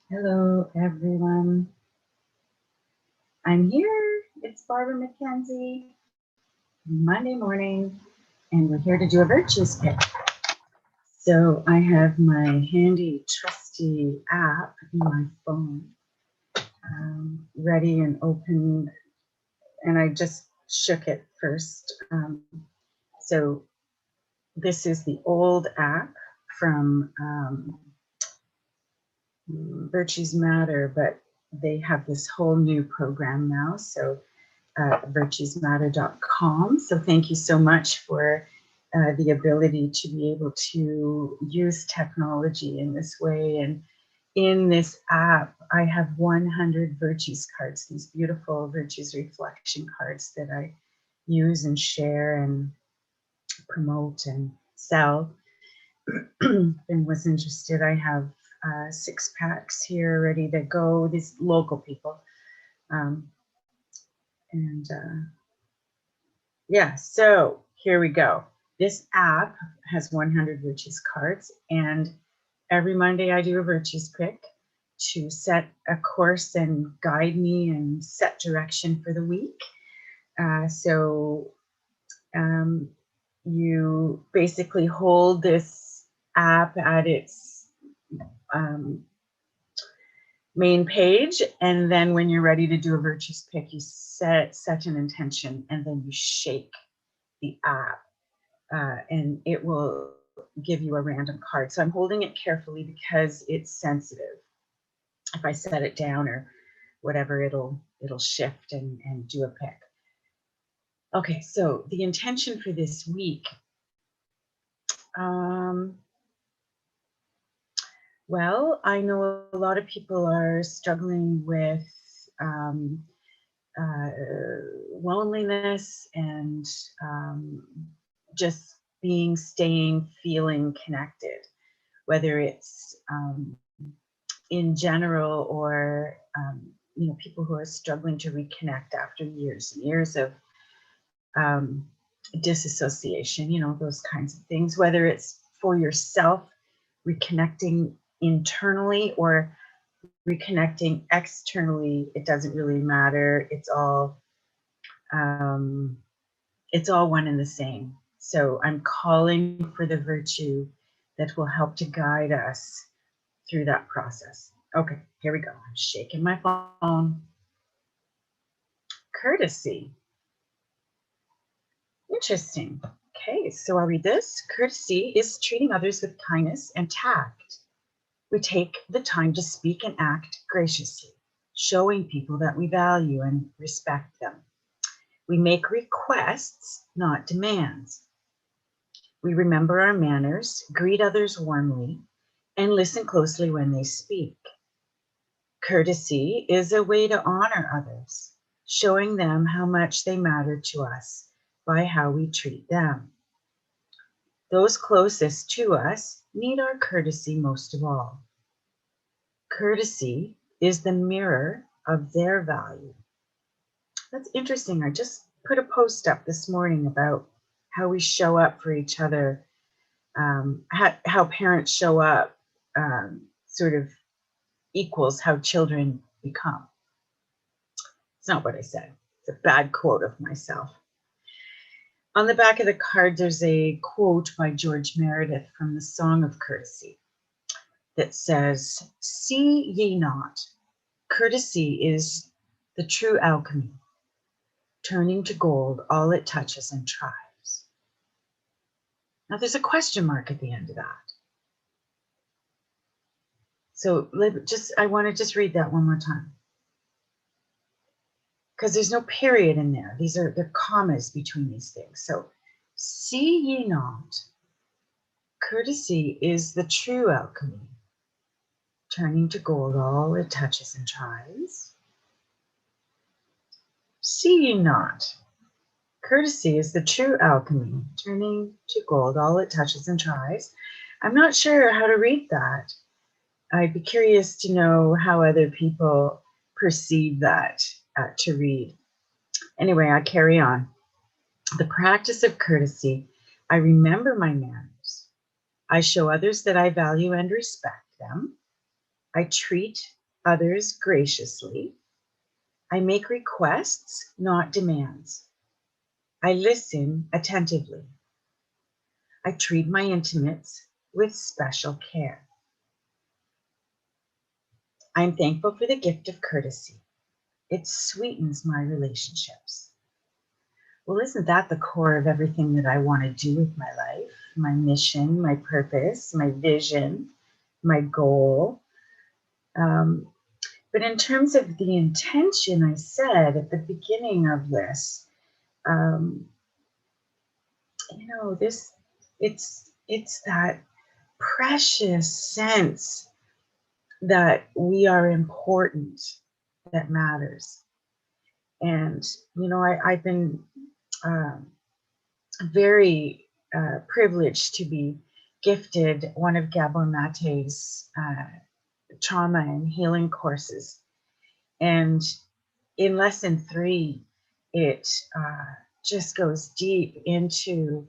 Hello, everyone. I'm here. It's Barbara McKenzie, Monday morning, and we're here to do a virtues pick. So I have my handy, trusty app in my phone ready and open, and I just shook it first. So this is the old app from Virtues Matter, but they have this whole new program now. So virtuesmatter.com. So thank you so much for the ability to be able to use technology in this way. And in this app, I have 100 virtues cards, these beautiful virtues reflection cards that I use and share and promote and sell. And was interested, I have 6 packs here ready to go, these local people. And yeah, so here we go. This app has 100 virtues cards, and every Monday I do a virtues pick to set a course and guide me and set direction for the week. So you basically hold this app at its main page, and then when you're ready to do a virtues pick, you set an intention, and then you shake the app. And it will give you a random card. So I'm holding it carefully because it's sensitive. If I set it down or whatever, it'll shift and do a pick. Okay, so the intention for this week. Well, I know a lot of people are struggling with loneliness and just staying, feeling connected, whether it's in general or people who are struggling to reconnect after years and years of disassociation, those kinds of things, whether it's for yourself, reconnecting internally or reconnecting externally. It doesn't really matter. It's all one and the same. So I'm calling for the virtue that will help to guide us through that process. Okay, here we go. I'm shaking my phone. Courtesy. Interesting. Okay, so I'll read this. Courtesy is treating others with kindness and tact. We take the time to speak and act graciously, showing people that we value and respect them. We make requests, not demands. We remember our manners, greet others warmly, and listen closely when they speak. Courtesy is a way to honor others, showing them how much they matter to us by how we treat them. Those closest to us need our courtesy most of all. Courtesy is the mirror of their value. That's interesting. I just put a post up this morning about how we show up for each other, how parents show up sort of equals how children become. It's not what I said. It's a bad quote of myself. On the back of the card, there's a quote by George Meredith from the Song of Courtesy that says, "See ye not, courtesy is the true alchemy, turning to gold all it touches and tries." Now there's a question mark at the end of that. So I want to just read that one more time, because there's no period in there. They're commas between these things. So, see ye not, courtesy is the true alchemy, turning to gold all it touches and tries. See ye not, courtesy is the true alchemy, turning to gold all it touches and tries. I'm not sure how to read that. I'd be curious to know how other people perceive that to read. Anyway, I carry on. The practice of courtesy, I remember my manners. I show others that I value and respect them. I treat others graciously. I make requests, not demands. I listen attentively. I treat my intimates with special care. I'm thankful for the gift of courtesy. It sweetens my relationships. Well, isn't that the core of everything that I want to do with my life, my mission, my purpose, my vision, my goal? But in terms of the intention, I said at the beginning of this, this it's that precious sense that we are important that matters. And I've been very privileged to be gifted one of Gabor Mate's trauma and healing courses. And in lesson 3, it just goes deep into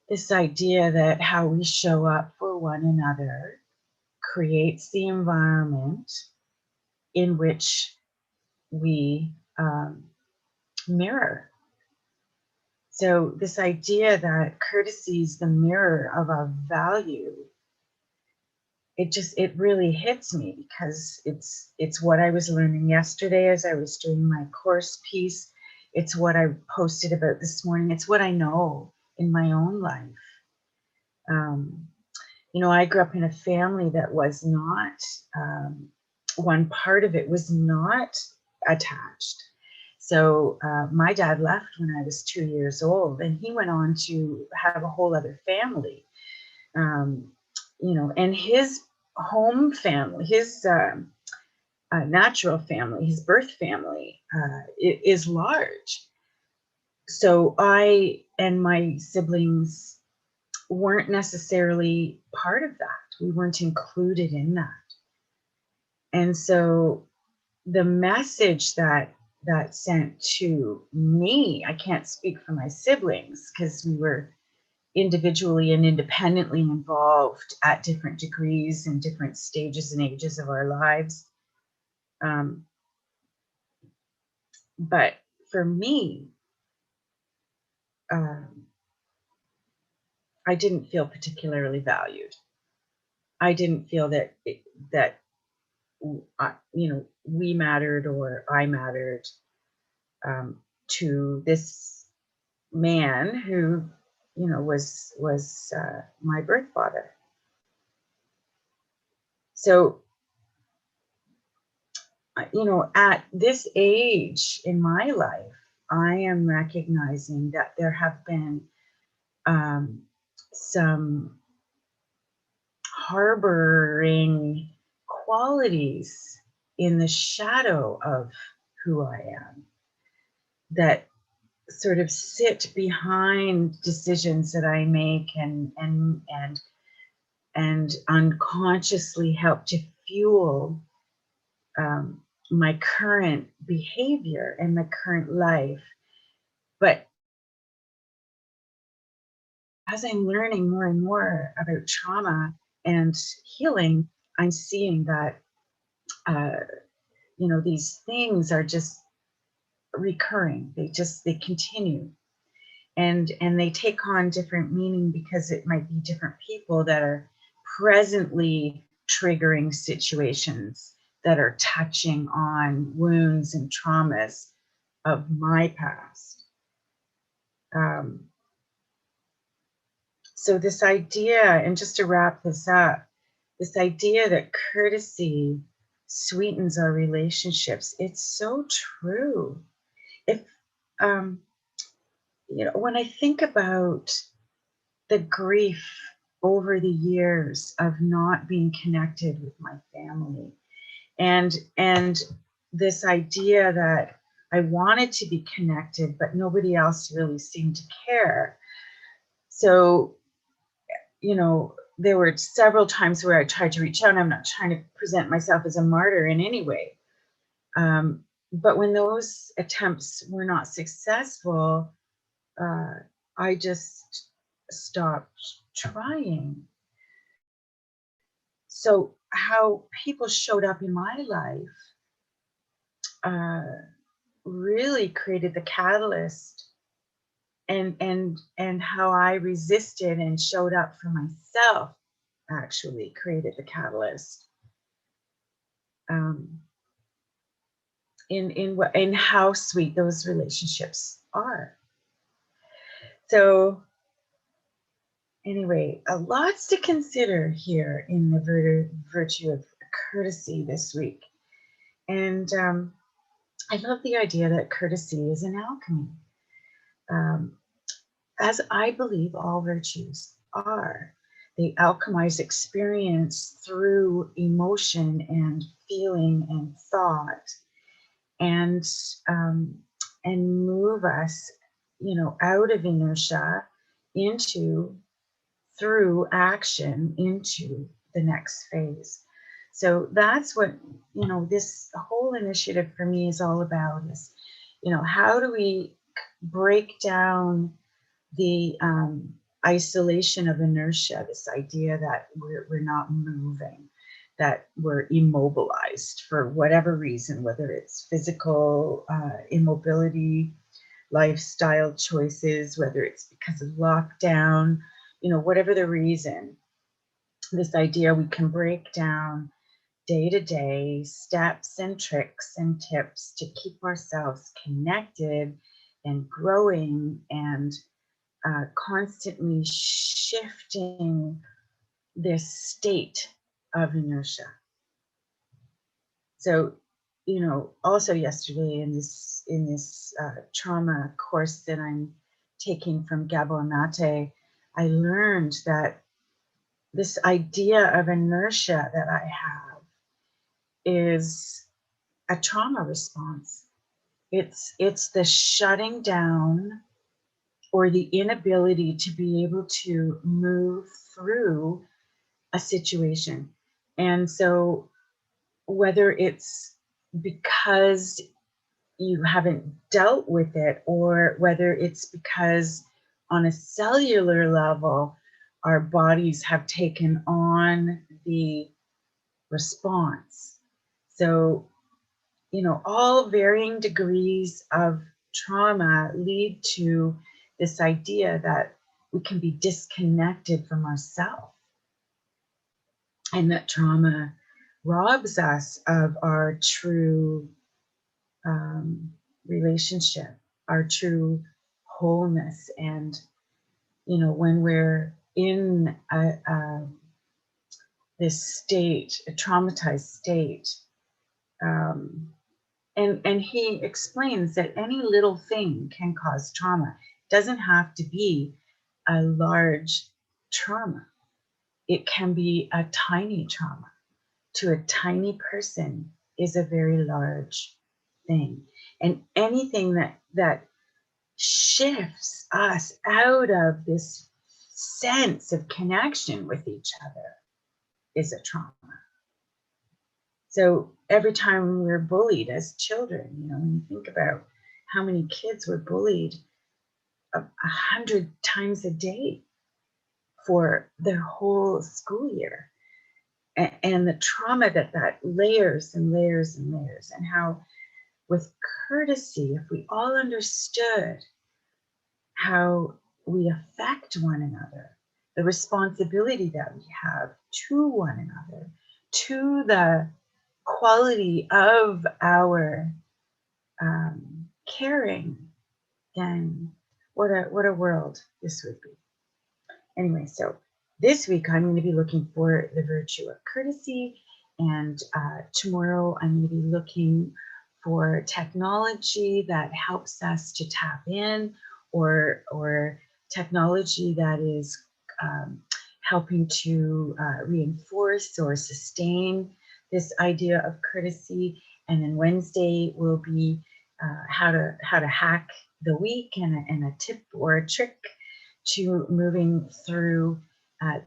this idea that how we show up for one another creates the environment in which we mirror. So this idea that courtesy is the mirror of our value, it really hits me, because it's what I was learning yesterday as I was doing my course piece. It's what I posted about this morning. It's what I know in my own life. I grew up in a family that was not, one part of it was not attached. So my dad left when I was 2 years old, and he went on to have a whole other family. And his home family, his natural family, his birth family, is large. So I and my siblings weren't necessarily part of that. We weren't included in that. And so the message that sent to me, I can't speak for my siblings because we were individually and independently involved at different degrees and different stages and ages of our lives. But for me, I didn't feel particularly valued. I didn't feel that we mattered or I mattered to this man who, was my birth father. So, at this age in my life, I am recognizing that there have been some harboring qualities in the shadow of who I am that sort of sit behind decisions that I make and unconsciously help to fuel my current behavior and my current life. But as I'm learning more and more about trauma and healing, I'm seeing that these things are just recurring. They continue, and they take on different meaning because it might be different people that are presently triggering situations that are touching on wounds and traumas of my past. So this idea, and just to wrap this up, this idea that courtesy sweetens our relationships, it's so true. If when I think about the grief over the years of not being connected with my family, and this idea that I wanted to be connected, but nobody else really seemed to care. So, there were several times where I tried to reach out. I'm not trying to present myself as a martyr in any way. But when those attempts were not successful, I just stopped trying. So how people showed up in my life really created the catalyst, and how I resisted and showed up for myself actually created the catalyst in how sweet those relationships are. So anyway, lots to consider here in the virtue of courtesy this week. And I love the idea that courtesy is an alchemy, as I believe all virtues are. They alchemize experience through emotion and feeling and thought, and move us, out of inertia into, through action, into the next phase. So that's what, this whole initiative for me is all about, is, how do we break down the isolation of inertia, this idea that we're not moving, that we're immobilized for whatever reason, whether it's physical immobility, lifestyle choices, whether it's because of lockdown, whatever the reason, this idea we can break down day-to-day steps and tricks and tips to keep ourselves connected and growing and constantly shifting this state of inertia. So, also yesterday in this trauma course that I'm taking from Gabor Mate, I learned that this idea of inertia that I have is a trauma response. It's the shutting down or the inability to be able to move through a situation. And so whether it's because you haven't dealt with it, or whether it's because on a cellular level, our bodies have taken on the response. So, all varying degrees of trauma lead to this idea that we can be disconnected from ourselves, and that trauma robs us of our true relationship, our true wholeness. And when we're in this state, a traumatized state, and he explains that any little thing can cause trauma. It doesn't have to be a large trauma. It can be a tiny trauma. To a tiny person is a very large thing. And anything that shifts us out of this sense of connection with each other is a trauma. So every time we're bullied as children, when you think about how many kids were bullied 100 times a day for their whole school year, and the trauma that layers and layers and layers, and how with courtesy, if we all understood how we affect one another, the responsibility that we have to one another, to the quality of our caring, then what a world this would be. Anyway, so this week I'm going to be looking for the virtue of courtesy, and tomorrow I'm going to be looking for technology that helps us to tap in, or technology that is helping to reinforce or sustain this idea of courtesy. And then Wednesday will be how to hack the week, and a tip or a trick to moving through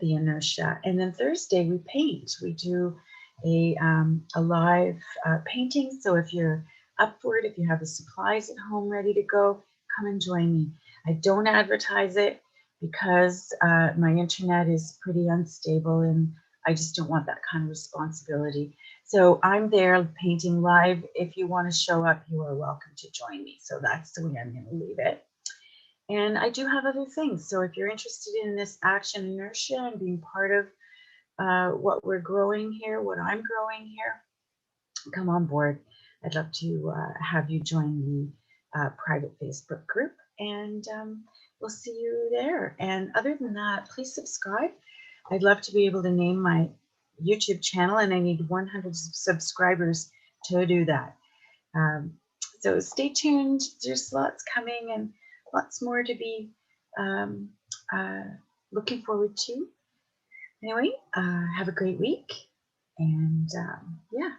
the inertia. And then Thursday we paint. We do a live painting. So if you're up for it, if you have the supplies at home ready to go, come and join me. I don't advertise it because my internet is pretty unstable in I just don't want that kind of responsibility. So I'm there painting live. If you want to show up, you are welcome to join me. So that's the way I'm going to leave it. And I do have other things. So if you're interested in this action inertia and being part of what we're growing here, what I'm growing here, come on board. I'd love to have you join the private Facebook group, and we'll see you there. And other than that, please subscribe. I'd love to be able to name my YouTube channel, and I need 100 subscribers to do that. So stay tuned. There's lots coming and lots more to be looking forward to. Anyway, have a great week, and yeah.